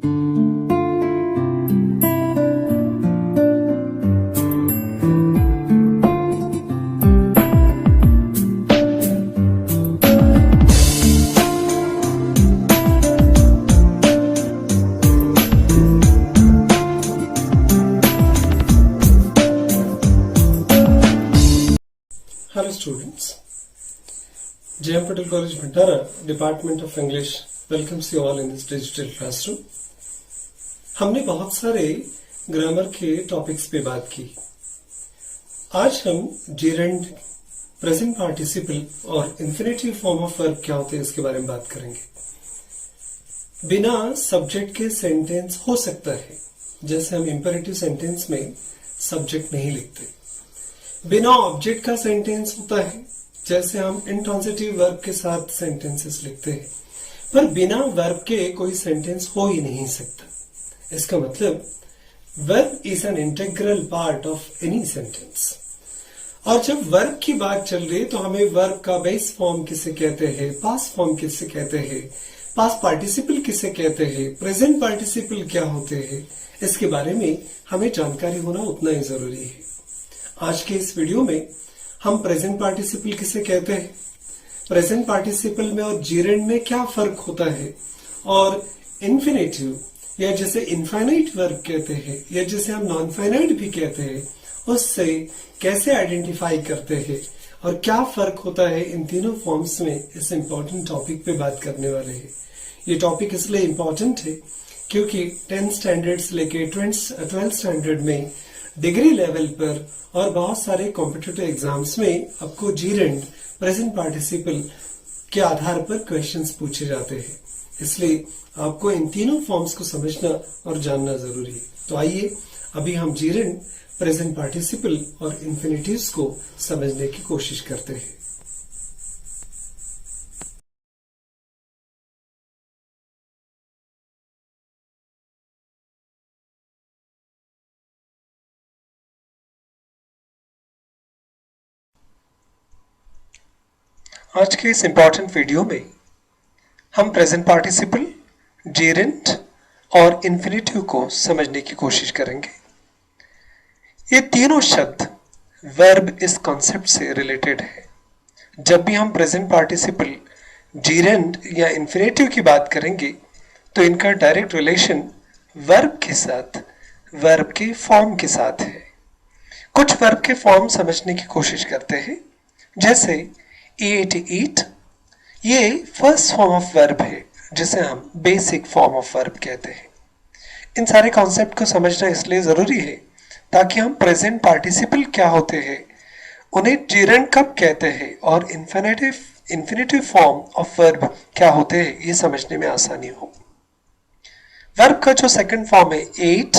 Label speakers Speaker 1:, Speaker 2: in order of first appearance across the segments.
Speaker 1: Hello students, JM Patel College Bhandara, Department of English welcomes you all in this digital classroom. हमने बहुत सारे grammar के topics पे बात की। आज हम जेरेंड, प्रेजेंट पार्टिसिपल और इंफिनिटिव फॉर्म ऑफ वर्ब क्या होते हैं इसके बारे में बात करेंगे। बिना सब्जेक्ट के सेंटेंस हो सकता है, जैसे हम इंपेरेटिव सेंटेंस में सब्जेक्ट नहीं लिखते। बिना ऑब्जेक्ट का सेंटेंस होता है, जैसे हम इंट्रांजिटिव वर्ब के साथ सेंटेंसेस लिखते हैं, पर बिना वर्ब के कोई सेंटेंस हो ही नहीं सकता। इसका मतलब verb is an integral part of any sentence. और जब वर्ब की बात चल रही है तो हमें वर्ब का बेस फॉर्म किसे कहते हैं, पास्ट फॉर्म किसे कहते हैं, पास्ट पार्टिसिपल किसे कहते हैं, प्रेजेंट पार्टिसिपल क्या होते हैं, इसके बारे में हमें जानकारी होना उतना ही जरूरी है। आज के इस वीडियो में हम प्रेजेंट पार्टिसिपल किसे कहते हैं, प्रेजेंट पार्टिसिपल में और जीरेंड में क्या फर्क होता है, और इन्फिनेटिव या जिसे इनफाइनाइट वर्ब कहते हैं या जिसे हम नॉन फाइनाइट भी कहते हैं, उससे कैसे आइडेंटिफाई करते हैं और क्या फर्क होता है इन तीनों फॉर्म्स में, इस इंपॉर्टेंट टॉपिक पे बात करने वाले हैं। ये टॉपिक इसलिए इंपॉर्टेंट है क्योंकि 10th स्टैंडर्ड से लेके 12th स्टैंडर्ड में डिग्री लेवल पर और बहुत सारे कॉम्पिटिटिव एग्जाम्स में आपको जीरेंड, प्रेजेंट पार्टिसिपल के आधार पर क्वेश्चंस पूछे जाते हैं। इसलिए आपको इन तीनों फॉर्म्स को समझना और जानना जरूरी है। तो आइए अभी हम जीरेंड, प्रेजेंट पार्टिसिपल और इंफिनिटिव्स को समझने की कोशिश करते हैं। आज के इस इंपॉर्टेंट वीडियो में हम प्रेजेंट पार्टिसिपल, जेरेंड और इंफिनिटिव को समझने की कोशिश करेंगे। ये तीनों शब्द वर्ब इस कॉन्सेप्ट से रिलेटेड है। जब भी हम प्रेजेंट पार्टिसिपल, जेरेंड या इंफिनिटिव की बात करेंगे तो इनका डायरेक्ट रिलेशन वर्ब के साथ, वर्ब के फॉर्म के साथ है। कुछ वर्ब के फॉर्म समझने की कोशिश करते हैं, जैसे eat, eat, ये फर्स्ट फॉर्म ऑफ वर्ब है जिसे हम बेसिक फॉर्म ऑफ वर्ब कहते हैं। इन सारे कॉन्सेप्ट को समझना इसलिए जरूरी है ताकि हम प्रेजेंट पार्टिसिपल क्या होते हैं, उन्हें जेरेंड कब कहते हैं और इंफिनिटिव फॉर्म ऑफ वर्ब क्या होते हैं, ये समझने में आसानी हो। वर्ब का जो सेकंड फॉर्म है एट,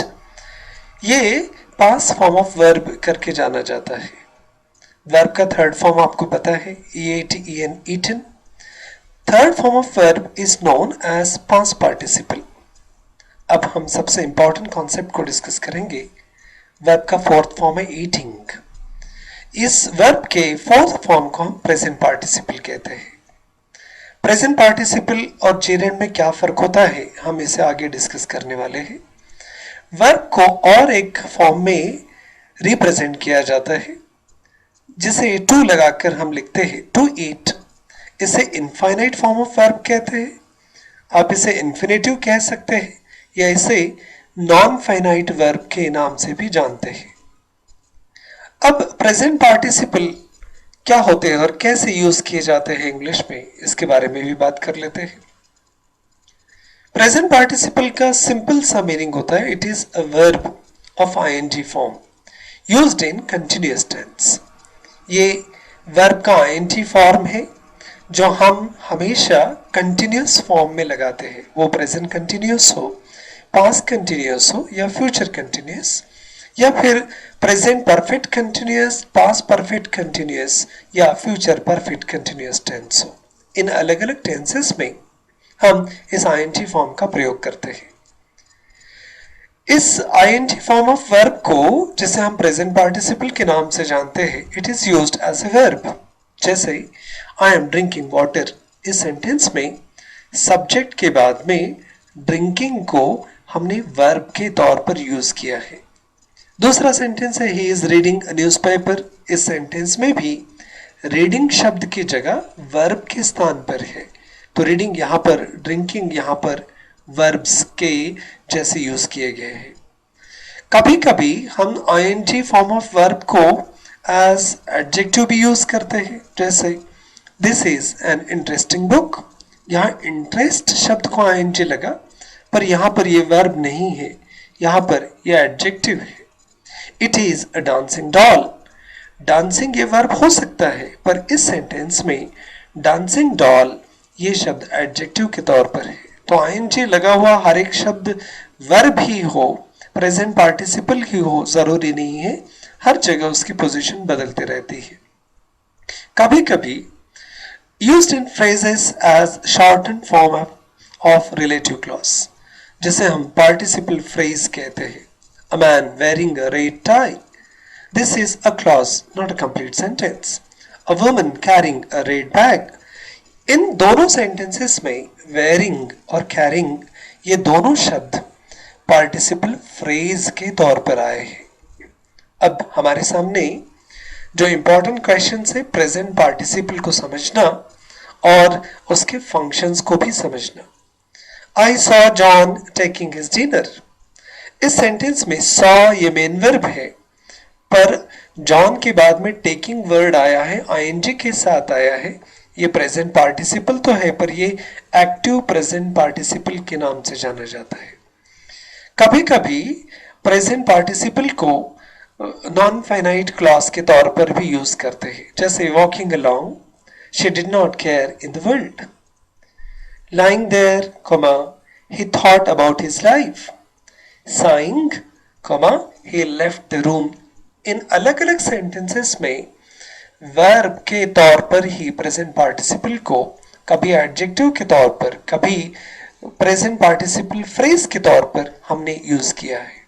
Speaker 1: ये पास्ट फॉर्म ऑफ वर्ब करके जाना जाता है। वर्ब का थर्ड फॉर्म आपको पता है, eat, eaten, eaten। Third form of verb is known as past participle. अब हम सबसे इंपॉर्टेंट कॉन्सेप्ट को डिस्कस करेंगे। वर्ब का फोर्थ फॉर्म है ईटिंग। इस वर्ब के फोर्थ फॉर्म को हम प्रेजेंट पार्टिसिपल कहते हैं। प्रेजेंट पार्टिसिपल और जेरेंड में क्या फर्क होता है, हम इसे आगे डिस्कस करने वाले हैं। वर्ब को और एक फॉर्म में रिप्रेजेंट किया जाता है जिसे टू लगाकर हम लिखते हैं, टू ईट। इसे इनफाइनाइट फॉर्म ऑफ वर्ब कहते हैं। आप इसे इन्फिनेटिव कह सकते हैं या इसे नॉन फाइनाइट वर्ब के नाम से भी जानते हैं। अब प्रेजेंट पार्टिसिपल क्या होते हैं और कैसे यूज किए जाते हैं इंग्लिश में, इसके बारे में भी बात कर लेते हैं। प्रेजेंट पार्टिसिपल का सिंपल सा मीनिंग होता है, it is a verb of ING form used in continuous tense. ये वर्ब का आईएनजी फॉर्म है जो हम हमेशा कंटिन्यूअस फॉर्म में लगाते हैं, वो प्रेजेंट कंटिन्यूअस हो, पास्ट कंटिन्यूअस हो या फ्यूचर कंटिन्यूअस, या फिर present perfect continuous, past perfect continuous या फ्यूचर परफेक्ट कंटिन्यूअस टेंस हो। इन अलग अलग टेंसेस में हम इस आईएनजी फॉर्म का प्रयोग करते हैं। इस आईएनजी फॉर्म ऑफ वर्ब को, जिसे हम प्रेजेंट पार्टिसिपल के नाम से जानते हैं, it is used as a verb. जैसे आई एम ड्रिंकिंग वाटर, इस सेंटेंस में सब्जेक्ट के बाद में ड्रिंकिंग को हमने वर्ब के तौर पर यूज किया है। दूसरा सेंटेंस है he is reading a newspaper. इस सेंटेंस में भी रीडिंग शब्द की जगह वर्ब के स्थान पर है, तो रीडिंग यहाँ पर, ड्रिंकिंग यहाँ पर वर्ब्स के जैसे यूज किए गए हैं। कभी कभी हम ing फॉर्म ऑफ वर्ब को एज एडजेक्टिव भी यूज करते हैं, जैसे this is an interesting book. यहाँ इंटरेस्ट शब्द को ing लगा, पर यहाँ पर ये वर्ब नहीं है, यहाँ पर यह एडजेक्टिव है। It is a dancing doll. Dancing ये वर्ब हो सकता है, पर इस सेंटेंस में डांसिंग डॉल ये शब्द एडजेक्टिव के तौर पर है। तो ing लगा हुआ हर एक शब्द वर्ब ही हो, प्रेजेंट पार्टिसिपल ही हो, जरूरी नहीं है, हर जगह उसकी पोजीशन बदलती रहती है। कभी कभी used in phrases as shorten form of relative clause, जिसे हम पार्टिसिपल फ्रेज कहते हैं। A man wearing a red tie, this is a clause not a complete sentence. A woman carrying a red bag. इन दोनों sentences में wearing और carrying ये दोनों शब्द पार्टिसिपल फ्रेज के तौर पर आए हैं। अब हमारे सामने जो इंपॉर्टेंट क्वेश्चन है प्रेजेंट पार्टिसिपल को समझना और उसके फंक्शंस को भी समझना। I saw John taking his dinner. इस सेंटेंस में सॉ ये मेन वर्ब है, पर जॉन के बाद में टेकिंग वर्ड आया है, ing के साथ आया है। ये प्रेजेंट पार्टिसिपल तो है, पर ये एक्टिव प्रेजेंट पार्टिसिपल के नाम से जाना जाता है। कभी कभी प्रेजेंट पार्टिसिपल को नॉन फाइनाइट क्लॉज के तौर पर भी यूज करते हैं, जैसे walking along, she did not care in the world. lying there, he thought about his life. Sighing, he left the room. इन अलग अलग सेंटेंसेस में वर्ब के तौर पर ही प्रेजेंट पार्टिसिपल को कभी एडजेक्टिव के तौर पर, कभी प्रेजेंट पार्टिसिपल फ्रेज के तौर पर हमने यूज किया है।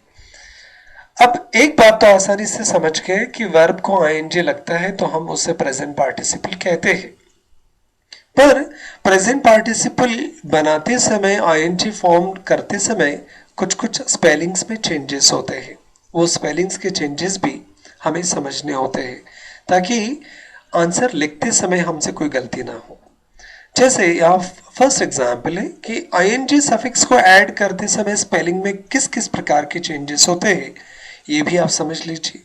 Speaker 1: अब एक बात तो आसानी से समझ गए कि वर्ब को ing लगता है तो हम उसे प्रेजेंट पार्टिसिपल कहते हैं, पर प्रेजेंट पार्टिसिपल बनाते समय, ing फॉर्म करते समय कुछ कुछ स्पेलिंग्स में चेंजेस होते हैं। वो स्पेलिंग्स के चेंजेस भी हमें समझने होते हैं ताकि आंसर लिखते समय हमसे कोई गलती ना हो। जैसे यहाँ फर्स्ट एग्जाम्पल है कि ing सफिक्स को ऐड करते समय स्पेलिंग में किस किस प्रकार के चेंजेस होते हैं, ये भी आप समझ लीजिए।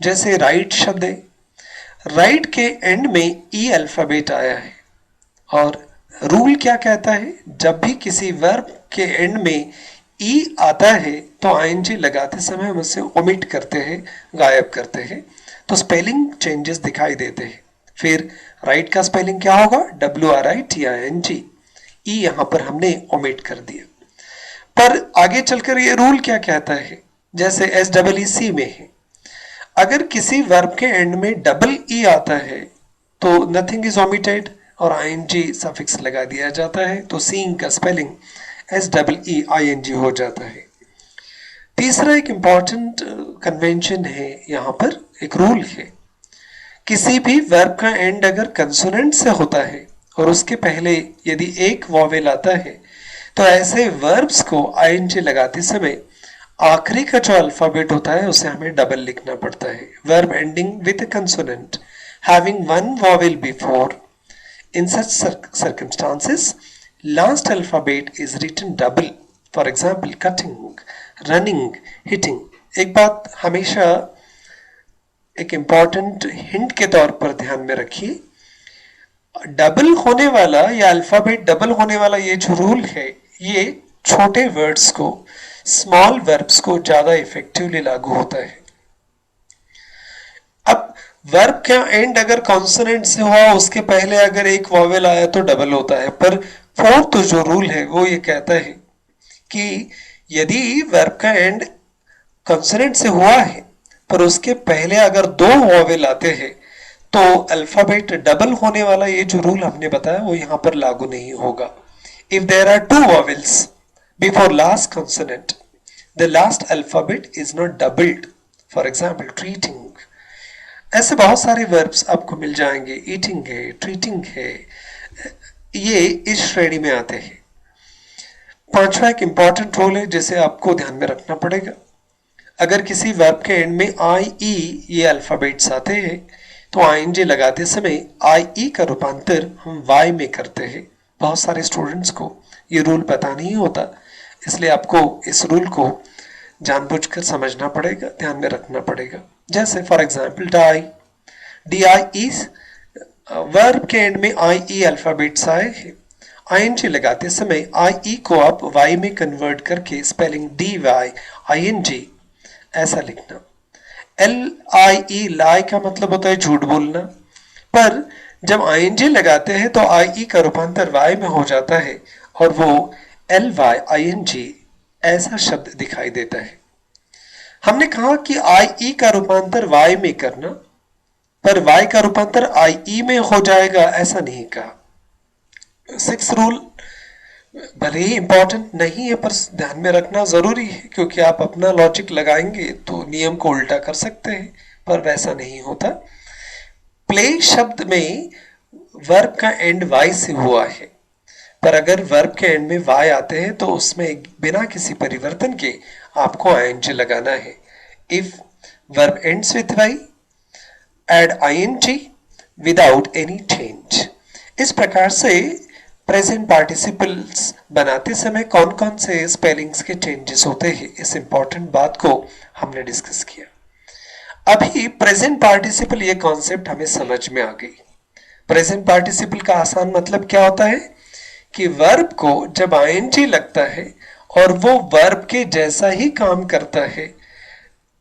Speaker 1: जैसे राइट शब्द है, राइट के एंड में ई अल्फाबेट आया है, और रूल क्या कहता है, जब भी किसी वर्ब के एंड में ई आता है तो ing लगाते समय हम उसे ओमिट करते हैं, गायब करते हैं, तो स्पेलिंग चेंजेस दिखाई देते हैं। फिर राइट का स्पेलिंग क्या होगा, WRITING, ई यहां पर हमने ओमिट कर दिया। पर आगे चलकर ये रूल क्या कहता है, जैसे SEEC में है, अगर किसी वर्ब के एंड में डबल ई आता है तो नथिंग इज ओमिटेड और ing सफिक्स लगा दिया जाता है, तो सीइंग का स्पेलिंग SEEING हो जाता है। तीसरा एक इंपॉर्टेंट कन्वेंशन है, यहाँ पर एक रूल है, किसी भी वर्ब का एंड अगर कंसोनेंट से होता है और उसके पहले यदि एक वॉवेल आता है तो ऐसे वर्ब्स को ing लगाते समय आखिरी का जो अल्फाबेट होता है उसे हमें डबल लिखना पड़ता है। Verb ending with consonant having one vowel before, in such circumstances last alphabet is written double. For example, cutting, running, hitting. एक बात हमेशा एक इंपॉर्टेंट हिंट के तौर पर ध्यान में रखिए, डबल होने वाला या अल्फाबेट डबल होने वाला ये जो रूल है, ये छोटे वर्ड्स को, स्मॉल वर्ब्स को ज्यादा इफेक्टिवली लागू होता है। अब वर्ब का एंड अगर कॉन्सोनेंट से हुआ, उसके पहले अगर एक वॉवेल आया तो डबल होता है, पर फोर्थ जो रूल है वो ये कहता है कि यदि वर्ब का एंड कॉन्सोनेंट से हुआ है पर उसके पहले अगर दो वॉवेल आते हैं तो अल्फाबेट डबल होने वाला ये जो रूल हमने बताया वो यहाँ पर लागू नहीं होगा। If there are two vowels before last consonant, the last alphabet is not doubled. For example, treating. ऐसे बहुत सारे वर्ब्स आपको मिल जाएंगे, ईटिंग है, ट्रीटिंग है, ये इस श्रेणी में आते हैं। पांचवा एक इंपॉर्टेंट रूल है जिसे आपको ध्यान में रखना पड़ेगा। अगर किसी वर्ब के एंड में आई ई ये अल्फाबेट्स आते हैं तो आईएनजी लगाते समय आई ई का रूपांतर हम वाई में करते हैं। बहुत सारे स्टूडेंट्स को ये रूल पता नहीं होता, इसलिए आपको इस रूल को जानबूझकर समझना पड़ेगा, ध्यान में रखना पड़ेगा। जैसे for example die, D I E, verb के एंड में आई ई अल्फाबेट्स आए हैं, आईएनजी लगाते समय आई ई को आप वाई में कन्वर्ट करके spelling D Y I N G ऐसा लिखना। एल आई ई लाई का मतलब होता है झूठ बोलना, पर जब आईएनजी लगाते हैं तो आई ई का रूपांतर वाई में हो जाता है और वो L Y I N G ऐसा शब्द दिखाई देता है। हमने कहा कि आई ई का रूपांतर वाई में करना, पर वाई का रूपांतर आई ई में हो जाएगा ऐसा नहीं कहा। सिक्स रूल भले ही इंपॉर्टेंट नहीं है पर ध्यान में रखना जरूरी है, क्योंकि आप अपना लॉजिक लगाएंगे तो नियम को उल्टा कर सकते हैं, पर वैसा नहीं होता। प्ले शब्द में वर्ब का एंड वाई से हुआ है, पर अगर वर्ब के एंड में वाई आते हैं तो उसमें बिना किसी परिवर्तन के आपको आईएनजी लगाना है। If verb ends with Y, add ING without any change. इस प्रकार से प्रेजेंट पार्टिसिपल्स बनाते समय कौन कौन से स्पेलिंग्स के चेंजेस होते हैं, इस इंपॉर्टेंट बात को हमने डिस्कस किया। अभी प्रेजेंट पार्टिसिपल ये कॉन्सेप्ट हमें समझ में आ गई। प्रेजेंट पार्टिसिपल का आसान मतलब क्या होता है कि वर्ब को जब आईएनजी लगता है और वो वर्ब के जैसा ही काम करता है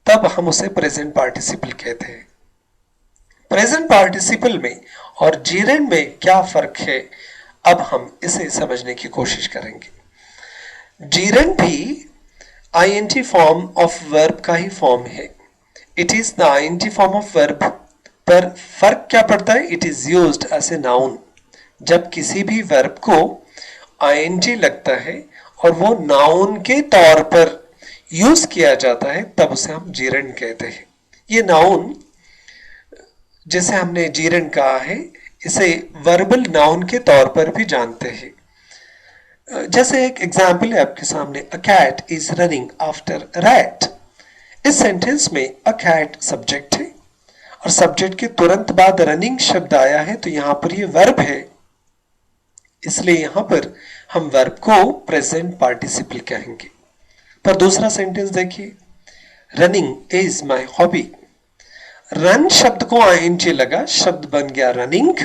Speaker 1: तब हम उसे प्रेजेंट पार्टिसिपल कहते हैं। प्रेजेंट पार्टिसिपल में और जीरेंड में क्या फर्क है, अब हम इसे समझने की कोशिश करेंगे। जीरेंड भी आईएनजी फॉर्म ऑफ वर्ब का ही फॉर्म है। It is the ING form of verb, पर फर्क क्या पड़ता है, it is used as a noun. जब किसी भी वर्ब को आईएनजी लगता है और वो नाउन के तौर पर यूज किया जाता है तब उसे हम जीरेंड कहते हैं। ये नाउन जिसे हमने जीरेंड कहा है इसे वर्बल नाउन के तौर पर भी जानते हैं। जैसे एक एग्जाम्पल है आपके सामने, a cat is running after rat. इस सेंटेंस में अ कैट सब्जेक्ट है और सब्जेक्ट के तुरंत बाद रनिंग शब्द आया है, तो यहां पर ये वर्ब है, इसलिए यहां पर हम वर्ब को प्रेजेंट पार्टिसिपल कहेंगे। पर दूसरा सेंटेंस देखिए, running is my hobby. Run शब्द को आईएनजी लगा, शब्द बन गया रनिंग,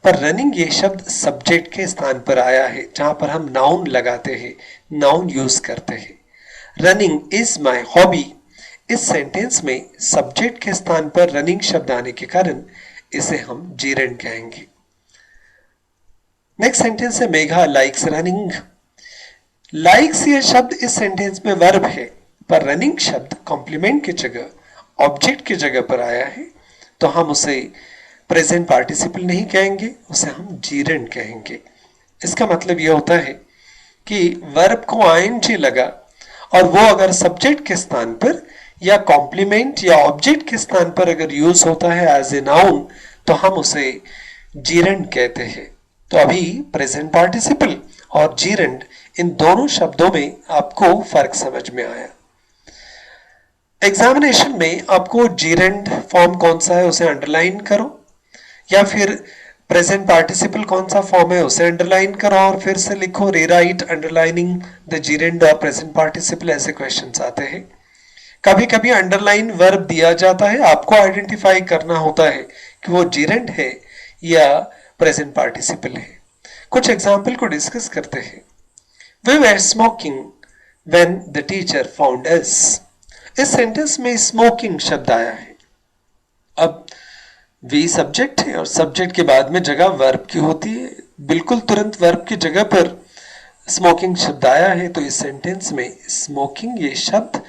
Speaker 1: पर रनिंग ये शब्द सब्जेक्ट के स्थान पर आया है जहां पर हम नाउन लगाते हैं, नाउन यूज करते हैं। रनिंग इज माई हॉबी, इस सेंटेंस में सब्जेक्ट के स्थान पर रनिंग शब्द आने के कारण इसे हम जीरेंड कहेंगे। नेक्स्ट सेंटेंस है, मेघा लाइक्स रनिंग। लाइक्स ये शब्द इस सेंटेंस में वर्ब है, पर रनिंग शब्द कॉम्प्लीमेंट की जगह ऑब्जेक्ट की जगह पर आया है, तो हम उसे प्रेजेंट पार्टिसिपल नहीं कहेंगे, उसे हम जीरेंड कहेंगे। इसका मतलब यह होता है कि वर्ब को आईएनजी लगा और वो अगर सब्जेक्ट के स्थान पर या कॉम्प्लीमेंट या ऑब्जेक्ट के स्थान पर अगर यूज होता है एज ए नाउन तो हम उसे जीरेंड कहते हैं। तो अभी प्रेजेंट पार्टिसिपल और जीरेंड इन दोनों शब्दों में आपको फर्क समझ में आया। एग्जामिनेशन में आपको जीरेंड फॉर्म कौन सा है उसे अंडरलाइन करो, या फिर प्रेजेंट पार्टिसिपल कौन सा फॉर्म है उसे अंडरलाइन करो और फिर से लिखो रीराइट अंडरलाइनिंग द जीरेंड और प्रेजेंट पार्टिसिपल, ऐसे क्वेश्चंस आते हैं। कभी कभी अंडरलाइन वर्ब दिया जाता है, आपको आइडेंटिफाई करना होता है कि वो जीरेंड है या प्रेजेंट पार्टिसिपल है। कुछ एग्जाम्पल को डिस्कस करते हैं। We were smoking when the teacher found us. इस सेंटेंस में स्मोकिंग शब्द आया है। अब वी सब्जेक्ट है और सब्जेक्ट के बाद में जगह वर्ब की होती है, बिल्कुल तुरंत वर्ब की जगह पर स्मोकिंग शब्द आया है, तो इस सेंटेंस में स्मोकिंग ये शब्द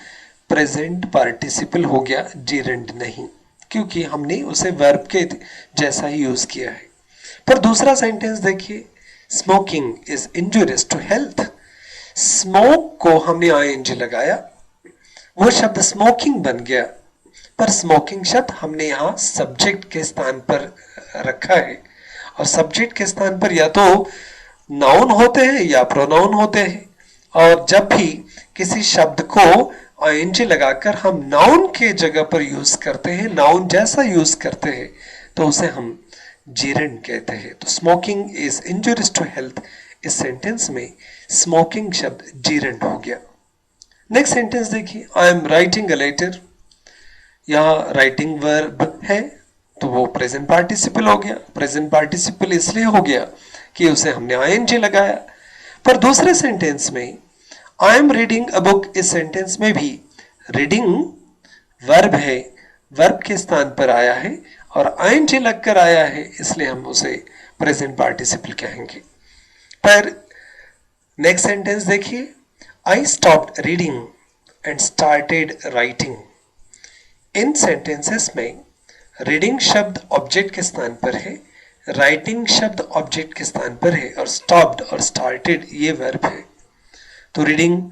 Speaker 1: प्रेजेंट पार्टिसिपल हो गया, जीरेंड नहीं, क्योंकि हमने उसे वर्ब के जैसा ही यूज किया है। पर दूसरा सेंटेंस देखिए, smoking is injurious to health. Smoke को हमने आईएनजी लगाया, वो शब्द स्मोकिंग बन गया, पर स्मोकिंग शब्द हमने यहां सब्जेक्ट के स्थान पर रखा है और सब्जेक्ट के स्थान पर या तो नाउन होते हैं या प्रोनाउन होते हैं, और जब भी किसी शब्द को आईएनजी लगाकर हम नाउन के जगह पर यूज करते हैं, नाउन जैसा यूज करते हैं, तो उसे हम जीरेंड कहते हैं। तो smoking is injurious to health, इस सेंटेंस में स्मोकिंग शब्द जीरेंड हो गया। नेक्स्ट सेंटेंस देखिए, I am writing a letter. यहाँ राइटिंग वर्ब है तो वो प्रेजेंट पार्टिसिपल हो गया। प्रेजेंट पार्टिसिपल इसलिए हो गया कि उसे हमने आईएनजी लगाया। पर दूसरे सेंटेंस में I am reading a book, इस सेंटेंस में भी रीडिंग वर्ब है, वर्ब के स्थान पर आया है और आईएनजी लगकर आया है, इसलिए हम उसे प्रेजेंट पार्टिसिपल कहेंगे। पर नेक्स्ट सेंटेंस देखिए, I stopped reading and started writing. In sentences में रीडिंग शब्द ऑब्जेक्ट के स्थान पर है, राइटिंग शब्द ऑब्जेक्ट के स्थान पर है और स्टॉप्ड और स्टार्टेड ये वर्ब है। तो reading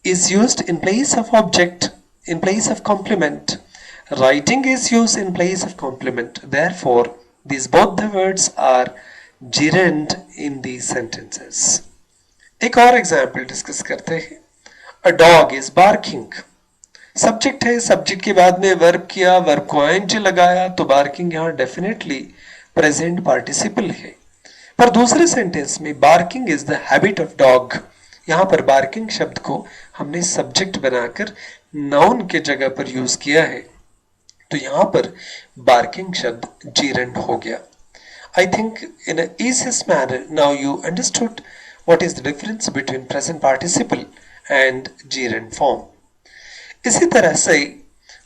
Speaker 1: is used in place of object, in place of complement. Writing is used in place of complement. Therefore, these both the words are gerund in these sentences. एक और example discuss करते हैं। A dog is barking. Subject है, subject के बाद में verb किया, verb को आईएनजी लगाया, तो बार्किंग यहाँ डेफिनेटली प्रेजेंट पार्टिसिपल है। पर दूसरे सेंटेंस में barking is the habit of dog, यहाँ पर बार्किंग शब्द को हमने सब्जेक्ट बनाकर नाउन के जगह पर यूज किया है, तो यहाँ पर बार्किंग शब्द जीरेंड हो गया। I think in a easiest manner now you understood what is the difference between present participle and gerund form. इसी तरह से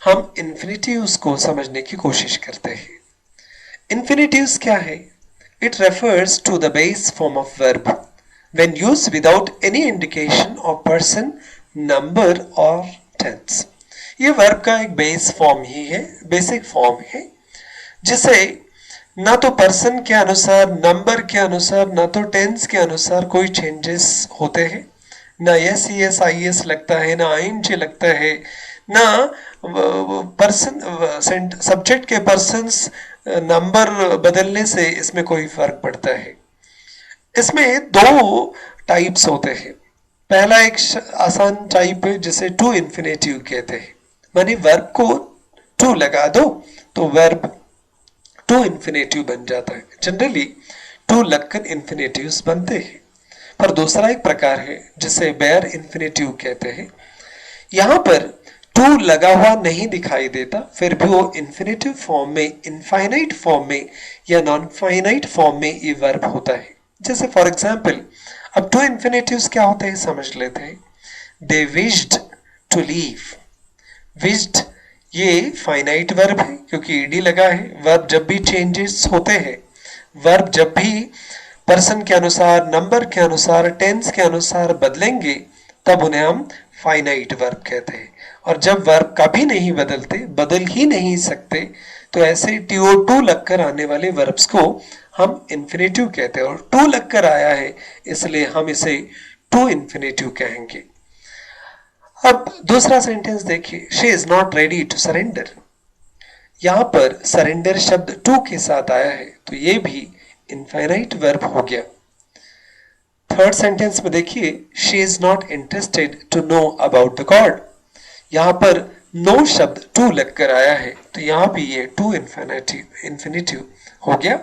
Speaker 1: हम इन्फिनिटिव्स को समझने की कोशिश करते हैं। इन्फिनिटिव्स क्या है? It refers to the base form of verb when used without any indication of person, number or tense. ये वर्ब का एक बेस फॉर्म ही है, बेसिक फॉर्म है, जिसे ना तो पर्सन के अनुसार, नंबर के अनुसार, ना तो टेंस के अनुसार कोई चेंजेस होते हैं, ना S E S I S लगता है, ना आईएनजी लगता है, ना पर्सन सब्जेक्ट के पर्सन्स नंबर बदलने से इसमें कोई फर्क पड़ता है। इसमें दो टाइप्स होते हैं। पहला एक आसान टाइप है जिसे टू इन्फिनेटिव कहते हैं, माने वर्ब को टू लगा दो तो वर्ब टू इन्फिनेटिव बन जाता है। जनरली टू लगकर इन्फिनेटिव्स बनते हैं। पर दूसरा एक प्रकार है जिसे बेयर इन्फिनेटिव कहते हैं। यहाँ पर टू लगा हुआ नहीं दिखाई देता, फिर भी वो इन्फिनेटिव फॉर्म में, इनफाइनाइट फॉर्म में या नॉन फाइनाइट फॉर्म में ये वर्ब होता है। जैसे फॉर एग्जाम्पल, अब टू इन्फिनेटिव्स क्या होते हैं समझ लेते हैं। दे विश्ड टू लीव। विश्ड ये फाइनाइट वर्ब है क्योंकि ईडी लगा है। वर्ब जब भी चेंजेस होते हैं, वर्ब जब भी पर्सन के अनुसार, नंबर के अनुसार, टेंस के अनुसार बदलेंगे, तब उन्हें हम फाइनाइट वर्ब कहते हैं। और जब वर्ब कभी नहीं बदलते, बदल ही नहीं सकते, तो ऐसे टीओ टू लगकर आने वाले वर्ब्स को हम इन्फिनेटिव कहते हैं। और टू लगकर आया है इसलिए हम इसे टू इन्फिनेटिव कहेंगे। अब दूसरा सेंटेंस देखिए, she is not ready to surrender. यहां पर सरेंडर शब्द टू के साथ आया है, तो ये भी इनफाइनाइट वर्ब हो गया। थर्ड सेंटेंस में देखिए, she is not interested to know about the God. यहां पर नो शब्द टू लगकर आया है, तो यहां भी ये टू इन्फिनेटिव हो गया।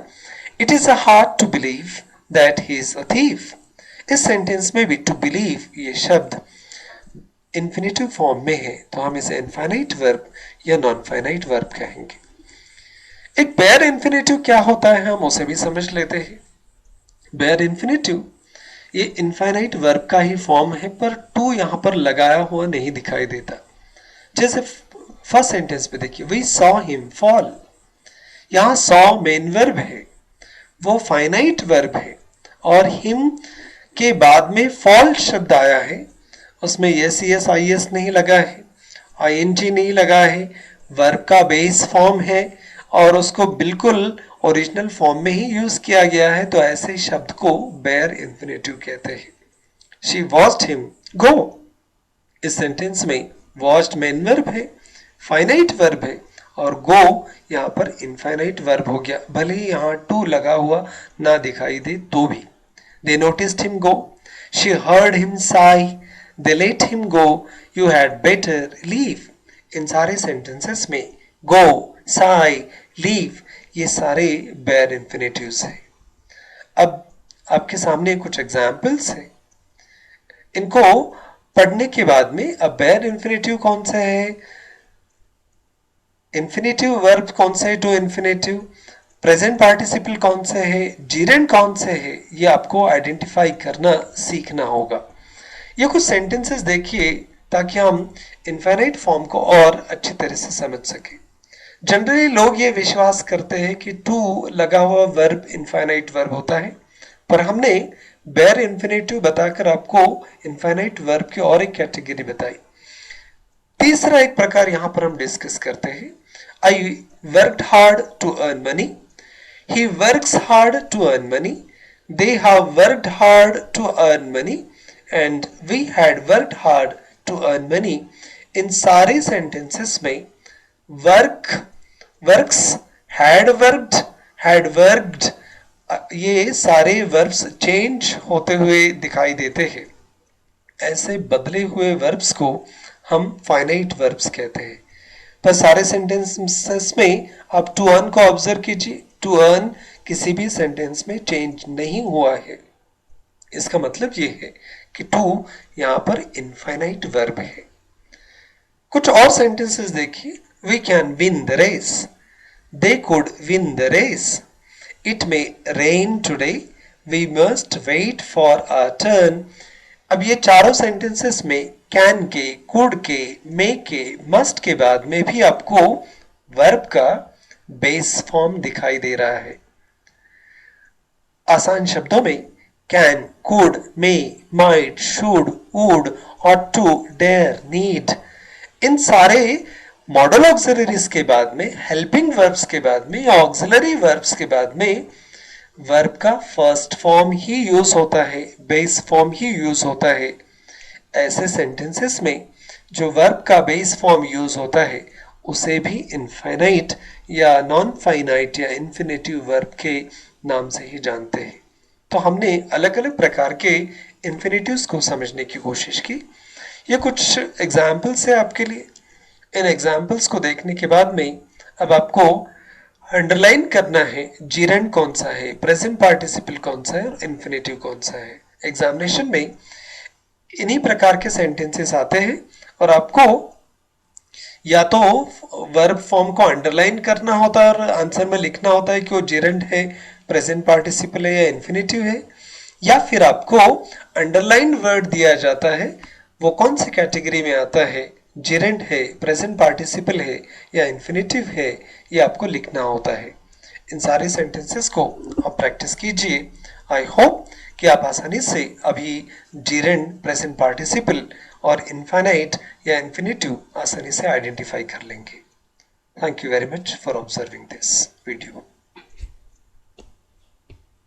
Speaker 1: It is a hard to believe that he is a thief. इस सेंटेंस में भी टू बिलीव ये शब्द इन्फिनेटिव फॉर्म में है, तो हम इसे इनफाइनाइट वर्ब या नॉन फाइनाइट वर्ब कहेंगे। एक बेयर इन्फिनेटिव क्या होता है हम उसे भी समझ लेते हैं। बेयर इन्फिनेटिव ये इनफाइनाइट वर्ब का ही फॉर्म है, पर टू यहां पर लगाया हुआ नहीं दिखाई देता। जैसे फर्स्ट सेंटेंस पे देखिए, वी सॉ हिम फॉल। यहां सॉ मेन वर्ब है, वो फाइनाइट वर्ब है, और हिम के बाद में फॉल शब्द आया है, उसमें S E S I S नहीं लगा है, आईएनजी नहीं लगा है, वर्ब का बेस फॉर्म है और उसको बिल्कुल ओरिजिनल फॉर्म में ही यूज किया गया है, तो ऐसे शब्द को बेयर इन्फिनेटिव कहते हैं। She watched him go. इस सेंटेंस में वॉच्ड मेन वर्ब है, फाइनाइट वर्ब है, और गो यहाँ पर इनफाइनाइट वर्ब हो गया, भले ही यहाँ टू लगा हुआ ना दिखाई दे तो भी। They noticed him go. She heard him sigh. They let him go. You had better leave. इन सारे सेंटेंसेस में go, sigh, leave ये सारे bare infinitives हैं. अब आपके सामने कुछ एग्जाम्पल्स हैं. इनको पढ़ने के बाद में अब bare infinitive कौन सा है, infinitive verb कौन सा है, to infinitive, प्रेजेंट पार्टिसिपल कौन से है, जीरेंड कौन से है, ये आपको आइडेंटिफाई करना सीखना होगा. ये कुछ सेंटेंसेस देखिए ताकि हम इनफाइनाइट फॉर्म को और अच्छी तरह से समझ सकें. जनरली लोग ये विश्वास करते हैं कि टू लगा हुआ वर्ब इनफाइनाइट वर्ब होता है, पर हमने बेयर इन्फिनेटिव बताकर आपको इनफाइनाइट वर्ब की और एक कैटेगरी बताई. तीसरा एक प्रकार यहां पर हम डिस्कस करते हैं. I worked hard to earn money. He works hard to earn money. They have worked hard to earn money. And we had worked hard to earn money. इन सारे sentences में work, works, had worked ये सारे verbs change होते हुए दिखाई देते हैं. ऐसे बदले हुए verbs को हम finite verbs कहते हैं. पर सारे sentences में आप to earn को ऑब्जर्व कीजिए. टू अर्न किसी भी सेंटेंस में चेंज नहीं हुआ है. इसका मतलब ये है कि टू यहां पर इनफाइनाइट वर्ब है. कुछ और सेंटेंसेस देखिए. We can win the race. They could win the race. It may rain today. We must wait for a turn. अब ये चारों सेंटेंसेस में कैन के, कुड के, मे के, मस्ट के बाद में भी आपको वर्ब का बेस फॉर्म दिखाई दे रहा है. आसान शब्दों में can, could, may, might, should, would, ought to, dare, need इन सारे मॉडल ऑक्सिलरीज के बाद में, हेल्पिंग वर्ब्स के बाद में या ऑक्सिलरी वर्ब्स के बाद में वर्ब का फर्स्ट फॉर्म ही यूज होता है, बेस फॉर्म ही यूज होता है. ऐसे सेंटेंसेस में जो वर्ब का बेस फॉर्म यूज होता है उसे भी इनफाइनाइट या नॉन फाइनाइट या इन्फिनेटिव वर्ब के नाम से ही जानते हैं. तो हमने अलग अलग प्रकार के इन्फिनेटिव्स को समझने की कोशिश की. ये कुछ एग्जाम्पल्स है आपके लिए. इन एग्जाम्पल्स को देखने के बाद में अब आपको अंडरलाइन करना है जीरेंड कौन सा है, प्रेजेंट पार्टिसिपल कौन सा है और इन्फिनेटिव कौन सा है. एग्जामिनेशन में इन्हीं प्रकार के सेंटेंसेस आते हैं और आपको या तो वर्ब फॉर्म को अंडरलाइन करना होता है और आंसर में लिखना होता है कि वो जेरेंड है, प्रेजेंट पार्टिसिपल है या इन्फिनेटिव है, या फिर आपको अंडरलाइन वर्ड दिया जाता है वो कौन सी कैटेगरी में आता है, जेरेंड है, प्रेजेंट पार्टिसिपल है या इन्फिनेटिव है, ये आपको लिखना होता है. इन सारे सेंटेंसेस को आप प्रैक्टिस कीजिए. आई होप कि आप आसानी से अभी जेरेंड, प्रेजेंट पार्टिसिपल और इनफाइनाइट या इन्फिनेटिव आसानी से आइडेंटिफाई कर लेंगे. Thank you very much for observing this video.